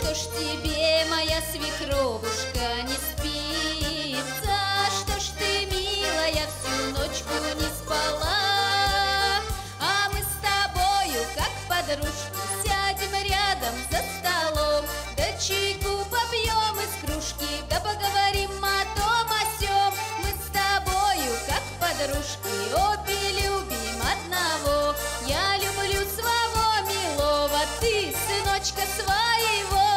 Что ж тебе, моя свекровушка, не спится? Что ж ты, милая, всю ночку не спала? А мы с тобою, как подружки, сядем рядом за столом, да чайку попьем из кружки, да поговорим о том о сём. Мы с тобою, как подружки, обе любим одного. Я люблю своего милого, ты сыночка своего.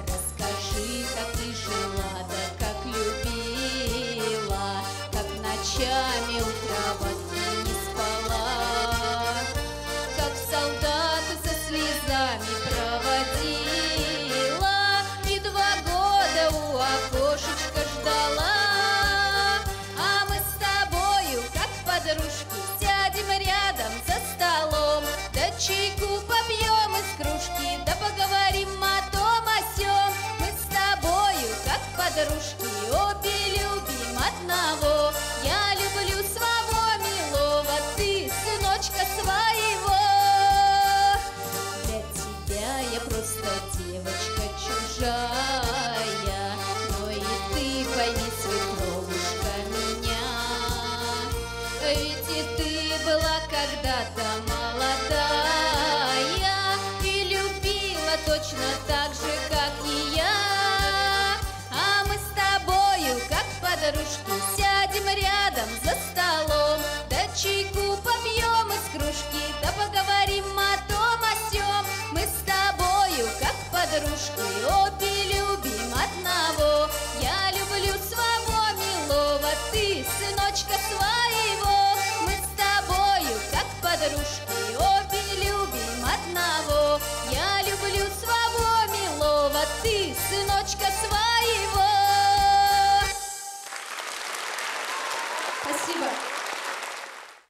Расскажи, как ты жила, да как любила, как ночами у кровати не спала, как солдата со слезами проводила и 2 года у окошечка ждала. А мы с тобою, как подружки, сядем рядом за столом, да чайку попьем из кружки, да поговорим о том о сём. Мы с тобою, как подружки, обе любим одного. Я люблю своего милого, ты сыночка своего. Для тебя я просто девочка чужая, но и ты пойми, свекровушка, меня. Ведь и ты была когда-то молодая и любила точно так же, как и я. А мы с тобою, как подружки, сядем рядом за столом, да чайку попьем из кружки, да поговорим о том о сём. Мы с тобою, как подружки, обе любим одного. Я люблю своего милого, ты сыночка своего. Мы с тобою, как подружки, обе любим одного. Я люблю своего милого, ты сыночка своего. Спасибо.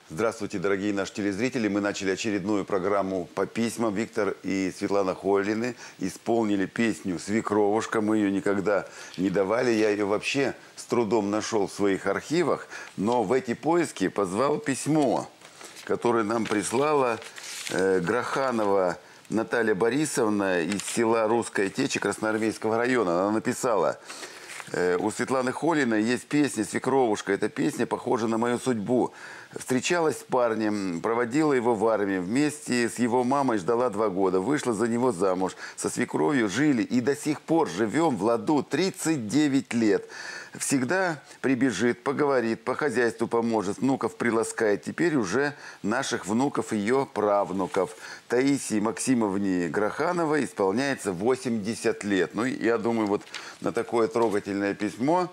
Здравствуйте, дорогие наши телезрители. Мы начали очередную программу по письмам. Виктор и Светлана Хойлины исполнили песню «Свекровушка». Мы ее никогда не давали. Я ее вообще с трудом нашел в своих архивах. Но в эти поиски позвал письмо, которое нам прислала Гроханова Наталья Борисовна из села Русская Теча Красноармейского района. Она написала: у Светланы Хойлиной есть песня «Свекровушка». Эта песня похожа на мою судьбу. Встречалась с парнем, проводила его в армии. Вместе с его мамой ждала 2 года. Вышла за него замуж. Со свекровью жили и до сих пор живем в ладу 39 лет. Всегда прибежит, поговорит, по хозяйству поможет, внуков приласкает. Теперь уже наших внуков, ее правнуков. Таисии Максимовне Грохановой исполняется 80 лет. Ну, я думаю, вот на такое трогательное письмо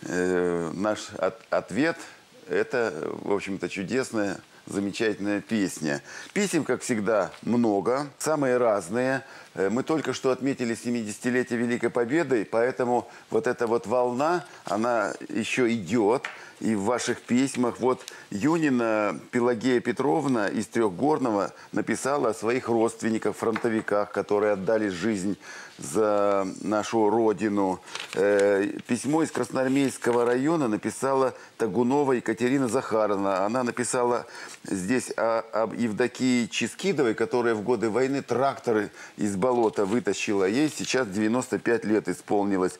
наш ответ – это, в общем-то, чудесная, замечательная песня. Песен, как всегда, много, самые разные. Мы только что отметили 70-летие Великой Победы, поэтому вот эта вот волна, она еще идет. И в ваших письмах, вот Юнина Пелагея Петровна из Трехгорного написала о своих родственниках, фронтовиках, которые отдали жизнь за нашу родину. Письмо из Красноармейского района написала Тагунова Екатерина Захаровна. Она написала здесь об Евдокии Чискидовой, которая в годы войны тракторы из болота вытащила. Ей сейчас 95 лет исполнилось.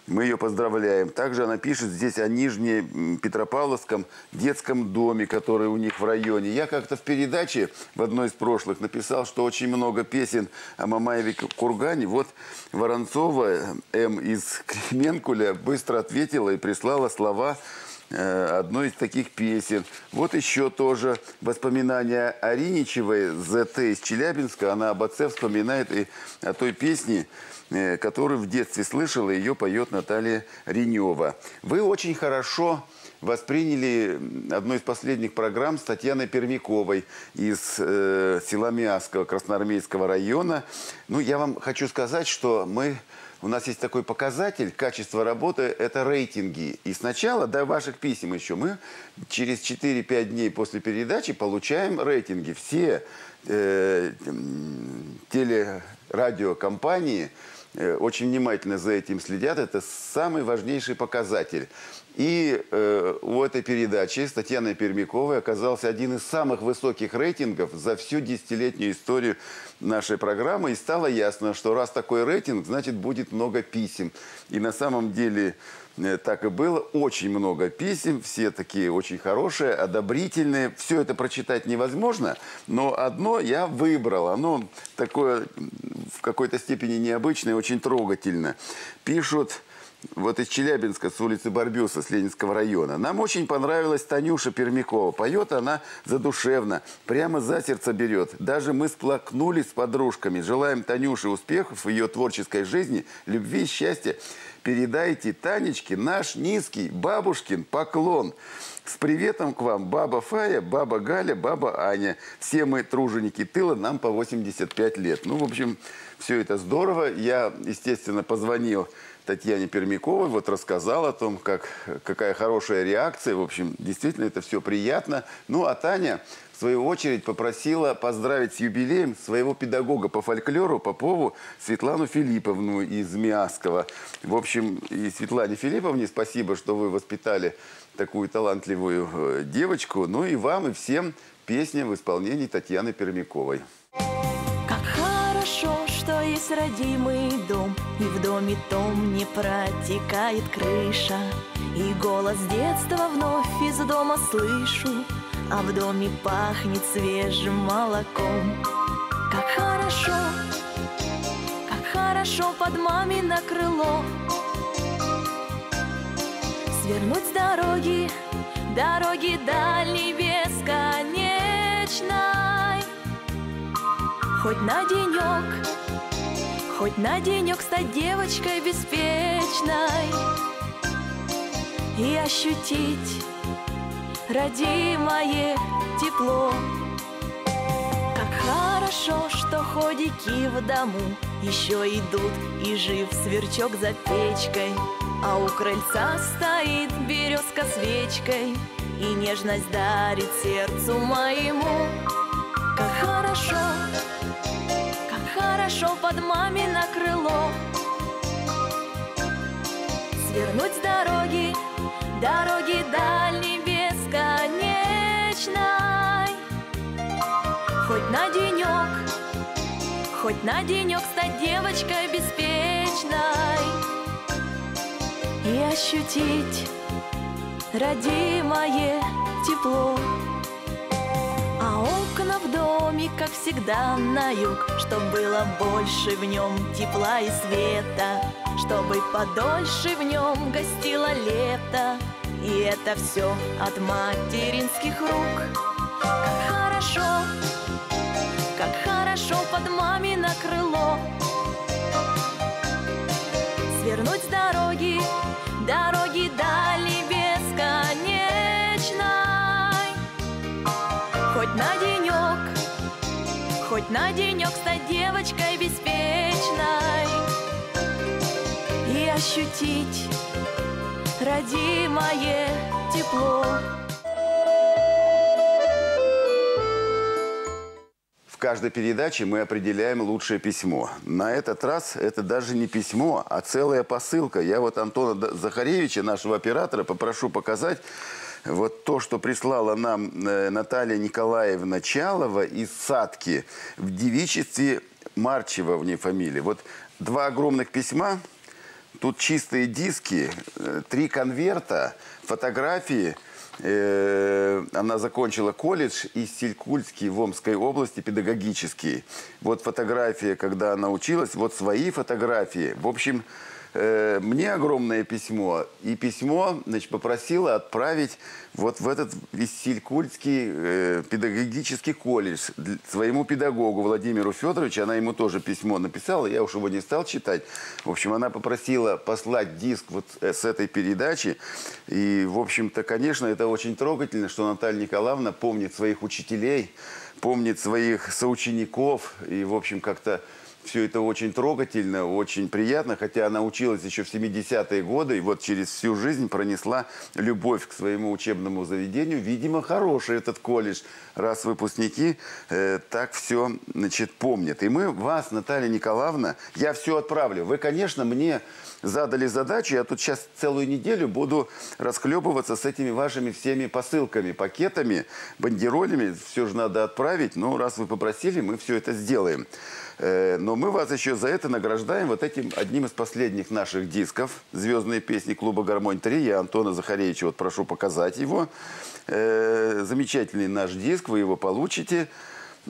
Мы ее поздравляем. Также она пишет здесь о Нижнем Петропавловском детском доме, который у них в районе. Я как-то в передаче в одной из прошлых написал, что очень много песен о Мамаеве Кургане. Вот Воронцова М. из Кременкуля быстро ответила и прислала слова одной из таких песен. Вот еще тоже воспоминания о Риничевой, ЗТ из Челябинска. Она об отце вспоминает и о той песне, которую в детстве слышала, ее поет Наталья Ринева. Вы очень хорошо восприняли одну из последних программ с Татьяной Пермяковой из села Миасского Красноармейского района. Ну, я вам хочу сказать, что у нас есть такой показатель качества работы – это рейтинги. И сначала, до ваших писем еще, мы через 4-5 дней после передачи получаем рейтинги. Все телерадиокомпании очень внимательно за этим следят. Это самый важнейший показатель. И у этой передачи с Татьяной Пермяковой оказался один из самых высоких рейтингов за всю десятилетнюю историю нашей программы. И стало ясно, что раз такой рейтинг, значит, будет много писем. И на самом деле так и было. Очень много писем, все такие очень хорошие, одобрительные. Все это прочитать невозможно, но одно я выбрал. Оно такое в какой-то степени необычное, очень трогательно. Пишут... Вот из Челябинска, с улицы Барбюса, с Ленинского района. Нам очень понравилась Танюша Пермякова. Поет она задушевно, прямо за сердце берет. Даже мы сплакнулись с подружками. Желаем Танюше успехов в ее творческой жизни, любви и счастья. Передайте Танечке наш низкий бабушкин поклон. С приветом к вам баба Фая, баба Галя, баба Аня. Все мы труженики тыла, нам по 85 лет. Ну, в общем, все это здорово. Я, естественно, позвонил Татьяне Пермяковой, вот рассказал о том, какая хорошая реакция. В общем, действительно, это все приятно. Ну, а Таня, в свою очередь, попросила поздравить с юбилеем своего педагога по фольклору Попову Светлану Филипповну из Миасского. В общем, и Светлане Филипповне спасибо, что вы воспитали такую талантливую девочку. Ну и вам, и всем песня в исполнении Татьяны Пермяковой. Как хорошо, что есть родимый дом, и в доме том не протекает крыша. И голос детства вновь из дома слышу, а в доме пахнет свежим молоком. Как хорошо под мамино крыло свернуть с дороги, дороги дальней бесконечной. Хоть на денек стать девочкой беспечной и ощутить родимое тепло. Как хорошо, что ходики в дому еще идут, и жив сверчок за печкой, а у крыльца стоит березка свечкой и нежность дарит сердцу моему. Как хорошо под мамино крыло свернуть с дороги, дороги дальней бесконечной. Хоть на денек стать девочкой беспечной и ощутить родимое тепло. А окна в доме, как всегда, на юг, чтоб было больше в нем тепла и света, чтобы подольше в нем гостило лето. И это все от материнских рук. Как хорошо под мамино крыло свернуть с дороги, дороги дальней бесконечной. Хоть на денек стать девочкой беспечной и ощутить родимое тепло. В каждой передаче мы определяем лучшее письмо. На этот раз это даже не письмо, а целая посылка. Я вот Антона Захаревича, нашего оператора, попрошу показать вот то, что прислала нам Наталья Николаевна Чалова из Садки в девичестве Марчева, в ней фамилия. Вот 2 огромных письма, тут чистые диски, 3 конверта, фотографии. Она закончила колледж Иссилькульский в Омской области, педагогический. Вот фотография, когда она училась, вот свои фотографии. В общем, мне огромное письмо. И письмо, значит, попросила отправить вот в этот Иссилькульский педагогический колледж своему педагогу Владимиру Федоровичу. Она ему тоже письмо написала, я уж его не стал читать. В общем, она попросила послать диск вот с этой передачи. И, в общем-то, конечно, это очень трогательно, что Наталья Николаевна помнит своих учителей, помнит своих соучеников и, в общем, как-то Все это очень трогательно, очень приятно, хотя она училась еще в 70-е годы, и вот через всю жизнь пронесла любовь к своему учебному заведению. Видимо, хороший этот колледж, раз выпускники так все, значит, помнят. И мы вас, Наталья Николаевна, я все отправлю. Вы, конечно, мне задали задачу, я тут сейчас целую неделю буду расхлебываться с этими вашими всеми посылками, пакетами, бандеролями. Все же надо отправить. Ну, раз вы попросили, мы все это сделаем. Но мы вас еще за это награждаем вот этим одним из последних наших дисков «Звездные песни клуба «Гармонь-3». Я Антона Захаревича вот прошу показать его. Замечательный наш диск, вы его получите.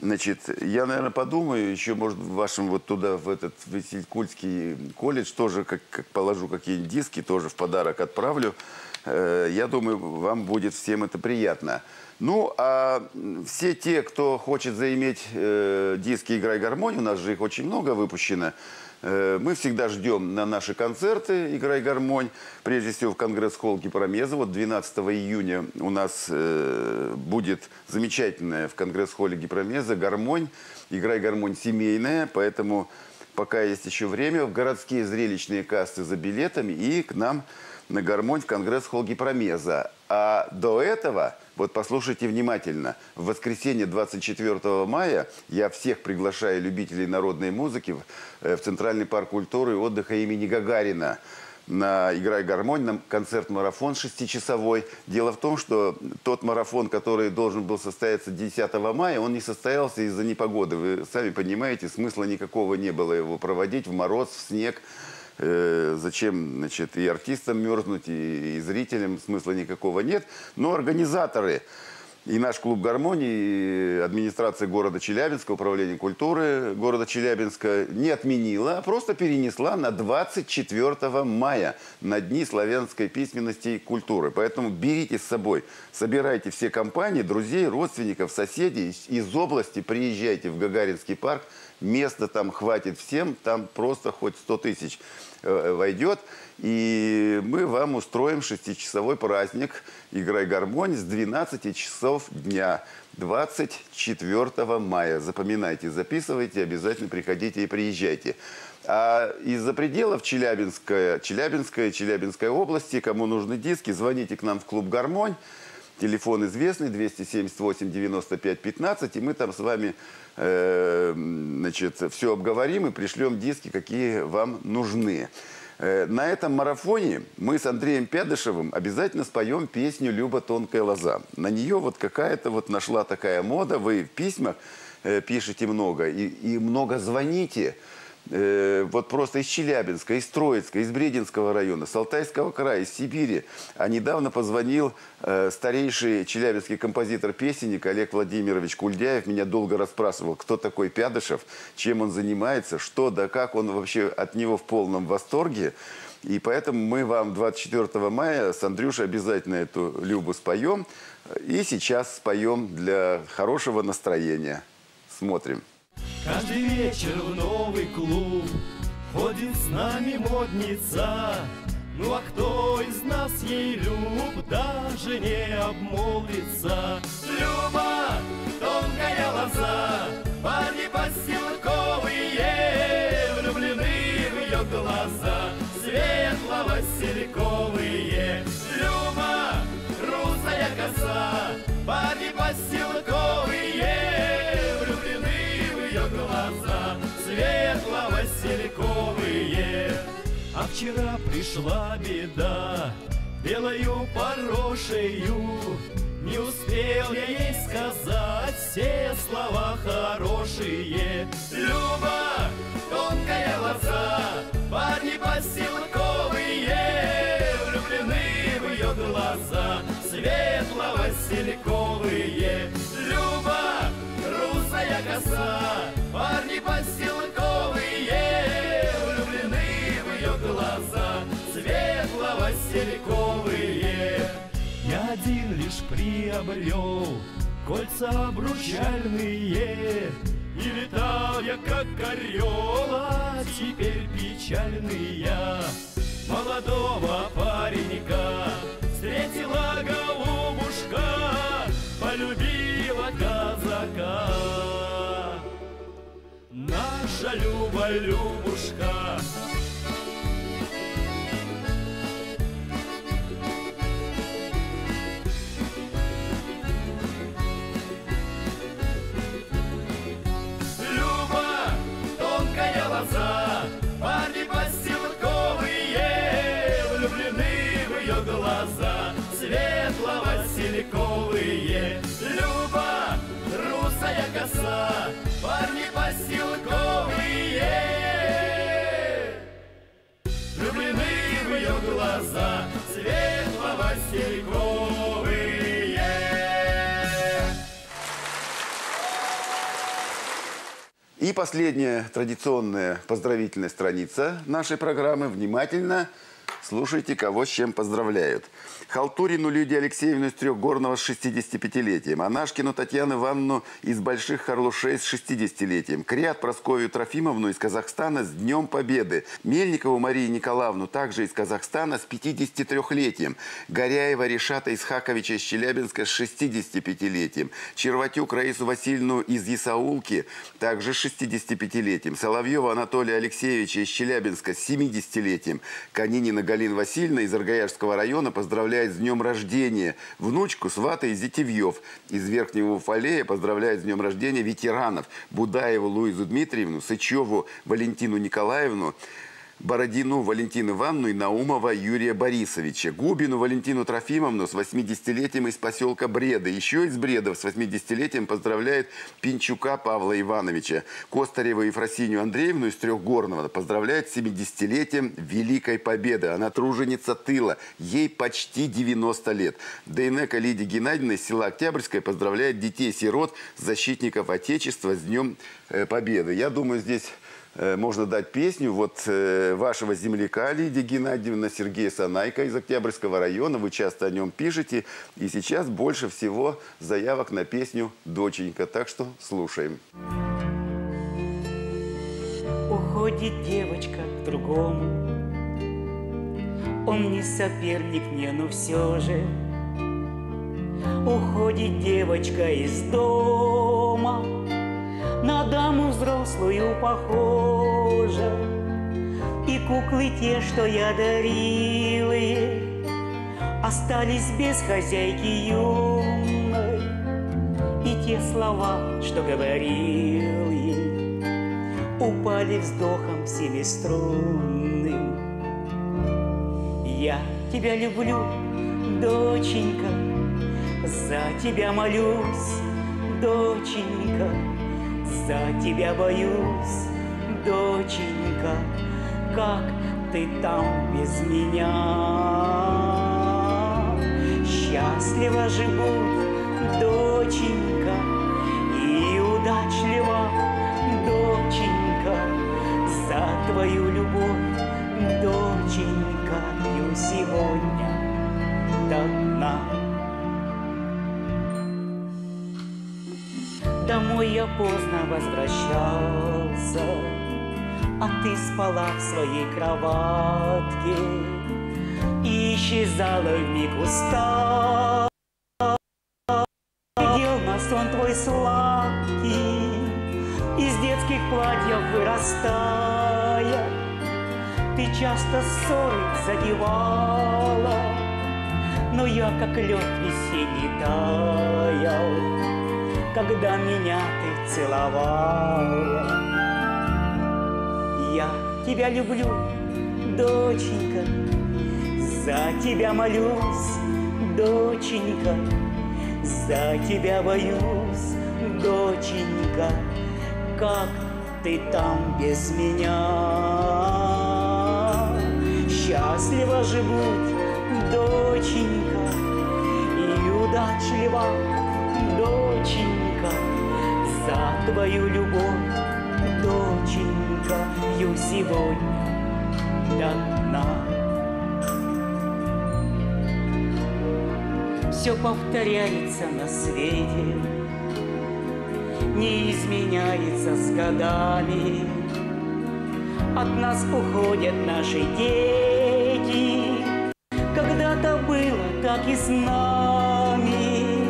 Значит, я, наверное, подумаю, еще, может, вашим вот туда, в этот Василькульский колледж, тоже как положу какие-нибудь диски, тоже в подарок отправлю. Я думаю, вам будет всем это приятно. Ну, а все те, кто хочет заиметь диски «Играй гармонь», у нас же их очень много выпущено, мы всегда ждем на наши концерты «Играй гармонь», прежде всего в Конгресс-холл Гипромеза. Вот 12 июня у нас будет замечательная в Конгресс-холле Гипромеза гармонь, «Играй гармонь» семейная, поэтому пока есть еще время, в городские зрелищные кассы за билетами и к нам на гармонь в Конгресс-холл Гипромеза. А до этого, вот послушайте внимательно, в воскресенье 24 мая я всех приглашаю любителей народной музыки в Центральный парк культуры и отдыха имени Гагарина на «Играй гармонь», на концерт-марафон 6-часовой. Дело в том, что тот марафон, который должен был состояться 10 мая, он не состоялся из-за непогоды. Вы сами понимаете, смысла никакого не было его проводить в мороз, в снег. Зачем, значит, и артистам мерзнуть, и зрителям смысла никакого нет. Но организаторы, и наш клуб «Гармонии», и администрация города Челябинска, управление культуры города Челябинска не отменила, а просто перенесла на 24 мая, на Дни славянской письменности и культуры. Поэтому берите с собой, собирайте все компании, друзей, родственников, соседей из области, приезжайте в Гагаринский парк. Места там хватит всем, там просто хоть 100 тысяч войдет. И мы вам устроим 6-часовой праздник «Играй гармонь» с 12 часов дня, 24 мая. Запоминайте, записывайте, обязательно приходите и приезжайте. А из-за пределов Челябинской области, кому нужны диски, звоните к нам в клуб «Гармонь». Телефон известный, 278-95-15, и мы там с вами значит, все обговорим и пришлем диски, какие вам нужны. На этом марафоне мы с Андреем Пядышевым обязательно споем песню «Люба тонкая лоза». На нее вот какая-то вот нашла такая мода, вы в письмах пишете много и много звоните. Вот просто из Челябинска, из Троицка, из Брединского района, с Алтайского края, из Сибири. А недавно позвонил старейший челябинский композитор-песенник Олег Владимирович Кульдяев. Меня долго расспрашивал, кто такой Пядышев, чем он занимается, что да как. Он вообще от него в полном восторге. И поэтому мы вам 24 мая с Андрюшей обязательно эту Любу споем. И сейчас споем для хорошего настроения. Смотрим. Каждый вечер в новый клуб ходит с нами модница. Ну а кто из нас ей люб, даже не обмолвится. Люба, тонкая лоза, парни поселковые, влюблены в ее глаза, светло-васильковые. Люба, русая коса, парни поселковые, глаза светло-васильковые. А вчера пришла беда, белою порошею. Не успел я ей сказать все слова хорошие. Люба, тонкая лоза, парни поселковые, влюблены в ее глаза светло-васильковые. Люба, русая коса, парни поселковые, влюблены в ее глаза светло-васильковые. Я один лишь приобрел кольца обручальные, и летал я как орел, а теперь печальный я. Молодого паренька встретила голубушка, полюбила казака. наша Люба, Любушка. Люба, тонкая лоза, парни подстилковые, влюблены в ее глаза, светло-васильковые. Люба, русая коса, парни постилковые, влюблены в ее глаза, светло-васильковые. И последняя традиционная поздравительная страница нашей программы. Внимательно слушайте, кого с чем поздравляют. Халтурину Лидию Алексеевну из Трехгорного с 65-летием. Анашкину Татьяну Ивановну из Больших Харлушей с 60-летием. Крят Прасковью Трофимовну из Казахстана с Днем Победы. Мельникову Марию Николаевну также из Казахстана с 53-летием. Горяева Ришата Исхаковича из Челябинска с 65-летием. Черватюк Раису Васильевну из Ясаулки также с 65-летием. Соловьева Анатолия Алексеевича из Челябинска с 70-летием. Канинина Галина Васильевна из Аргаяшского района поздравляет с днем рождения внучку, свата из Зитевьев. Из Верхнего Уфалея поздравляет с днем рождения ветеранов. Будаеву Луизу Дмитриевну, Сычеву Валентину Николаевну, Бородину Валентину Ивановну и Наумова Юрия Борисовича. Губину Валентину Трофимовну с 80-летием из поселка Бреда. Еще из Бредов с 80-летием поздравляет Пинчука Павла Ивановича. Костареву Ефросинью Андреевну из Трехгорного поздравляет с 70-летием Великой Победы. Она труженица тыла. Ей почти 90 лет. Дейнека Лидия Геннадьевна из села Октябрьское поздравляет детей-сирот, защитников Отечества с Днем Победы. Я думаю, здесь можно дать песню вашего земляка Лидии Геннадьевны, Сергея Санайка из Октябрьского района. Вы часто о нем пишете. И сейчас больше всего заявок на песню «Доченька». Так что слушаем. Уходит девочка к другому. Он не соперник мне, но все же. Уходит девочка из дома, на даму взрослую похожа. И куклы те, что я дарил ей, остались без хозяйки юной. И те слова, что говорил ей, упали вздохом семиструнным. Я тебя люблю, доченька, за тебя молюсь, доченька, за тебя боюсь, доченька, как ты там без меня. Счастливо живут, доченька, и удачливо, доченька, за твою любовь, доченька, пью сегодня до дна. Домой я поздно возвращался, а ты спала в своей кроватке и исчезала вмиг устала. Глядел на сон твой сладкий, из детских платьев вырастая. Ты часто ссоры задевала, но я, как лед весенний, таял, когда меня ты целовала. Я тебя люблю, доченька, за тебя молюсь, доченька, за тебя боюсь, доченька, как ты там без меня. Счастливо живут, доченька, и удачливо, доченька, за твою любовь, доченька, пью сегодня до дна. Все повторяется на свете, не изменяется с годами. От нас уходят наши дети, когда-то было так и с нами.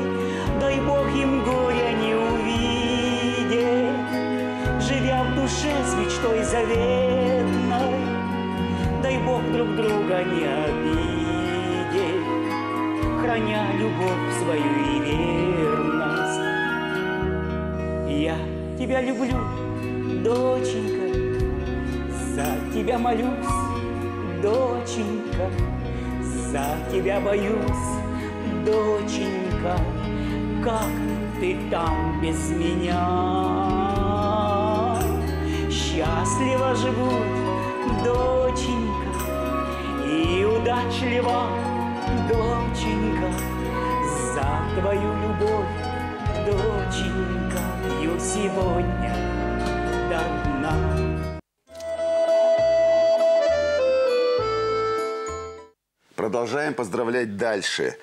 Дай Бог им горя не увидеть, живя в душе душе с мечтой заветной. Дай Бог друг друга не обидеть, храня любовь свою и верность. Я тебя люблю, доченька, за тебя молюсь, доченька, за тебя боюсь, доченька, как ты там без меня. Счастливо живут, доченька, и удачлива, доченька, за твою любовь, доченька, пью сегодня до дна. Продолжаем поздравлять дальше.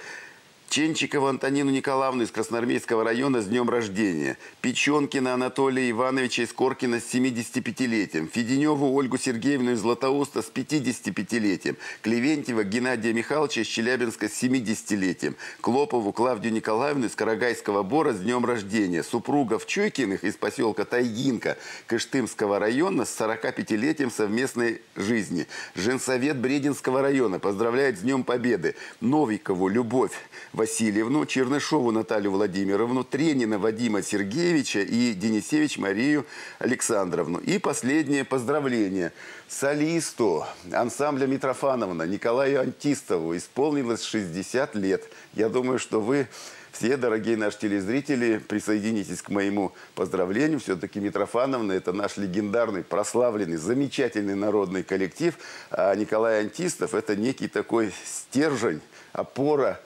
Ченчикову Антонину Николаевну из Красноармейского района с днем рождения. Печенкина Анатолия Ивановича из Коркина с 75-летием. Феденеву Ольгу Сергеевну из Златоуста с 55-летием. Клевентьева Геннадия Михайловича из Челябинска с 70-летием. Клопову Клавдию Николаевну из Карагайского Бора с днем рождения. Супругов Чуйкиных из поселка Тайгинка Кыштымского района с 45-летием совместной жизни. Женсовет Брединского района поздравляет с Днем Победы Новикову Любовь Васильевну, Чернышову Наталью Владимировну, Тренина Вадима Сергеевича и Денисевич Марию Александровну. И последнее поздравление солисту ансамбля Митрофановна Николаю Антистову. Исполнилось 60 лет. Я думаю, что вы все, дорогие наши телезрители, присоединитесь к моему поздравлению. Все-таки Митрофановна – это наш легендарный, прославленный, замечательный народный коллектив. А Николай Антистов – это некий такой стержень, опора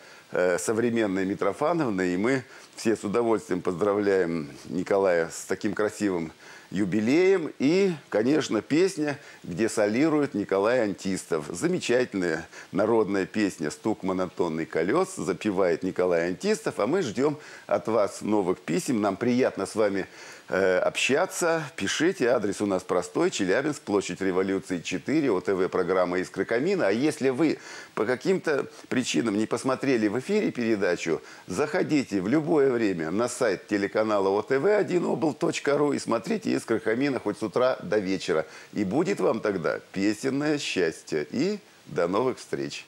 современной Митрофановны. И мы все с удовольствием поздравляем Николая с таким красивым юбилеем. И, конечно, песня, где солирует Николай Антистов. Замечательная народная песня «Стук монотонный колес». Запевает Николай Антистов. А мы ждем от вас новых писем. Нам приятно с вами общаться. Пишите. Адрес у нас простой. Челябинск, площадь Революции 4. ОТВ программа «Искры камина». А если вы по каким-то причинам не посмотрели в эфире передачу, заходите в любое время на сайт телеканала otv1obl.ru и смотрите «Искры камина» хоть с утра до вечера. И будет вам тогда песенное счастье. И до новых встреч.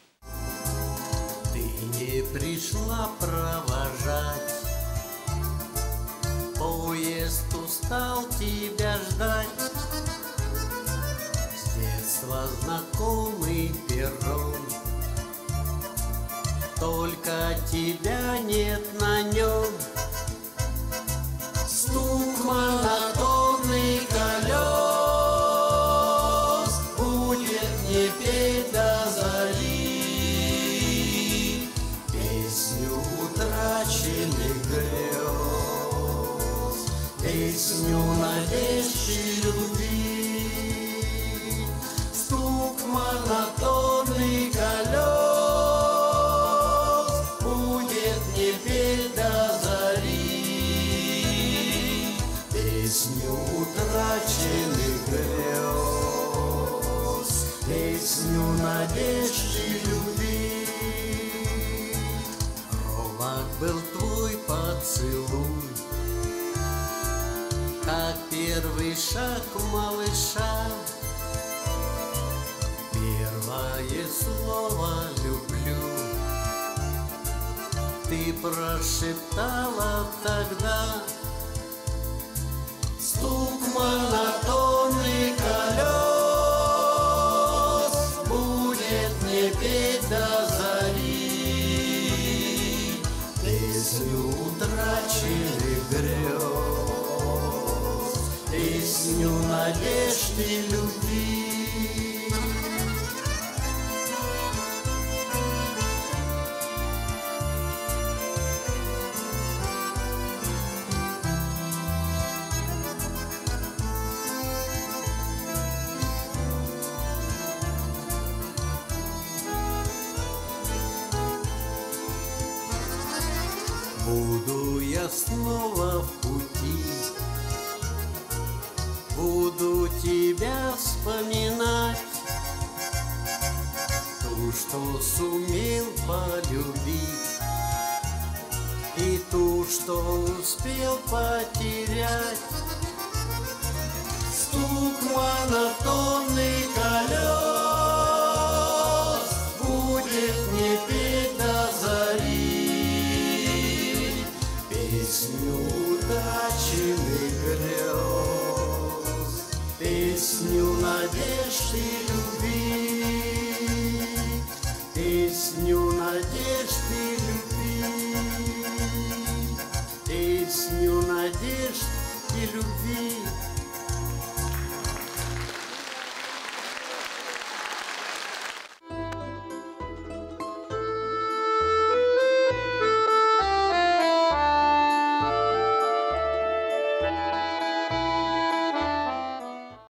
Ты не пришла провожать, поезд устал тебя ждать. С детства знакомый перрон, только тебя нет на нем. Стук монотонный колес будет не петь до зари песню утраченных грез, песню надежды и любви. Стук монотонный колес будет не петь до зари песню утраченных грез, песню надежды и любви. Робок был твой поцелуй, как первый шаг малыша. Первое слово «люблю» ты прошептала тогда. Стук монотонный колес будет не петь до зари песню утраченных грез, песню надежды и любви. Буду я снова в пути, буду тебя вспоминать, ту, что сумел полюбить, и ту, что успел потерять. Стук монотонный колес будет не петь до зари песню утраченных грез, песню надежд и любви, песню надежд и любви, песню надежд и любви.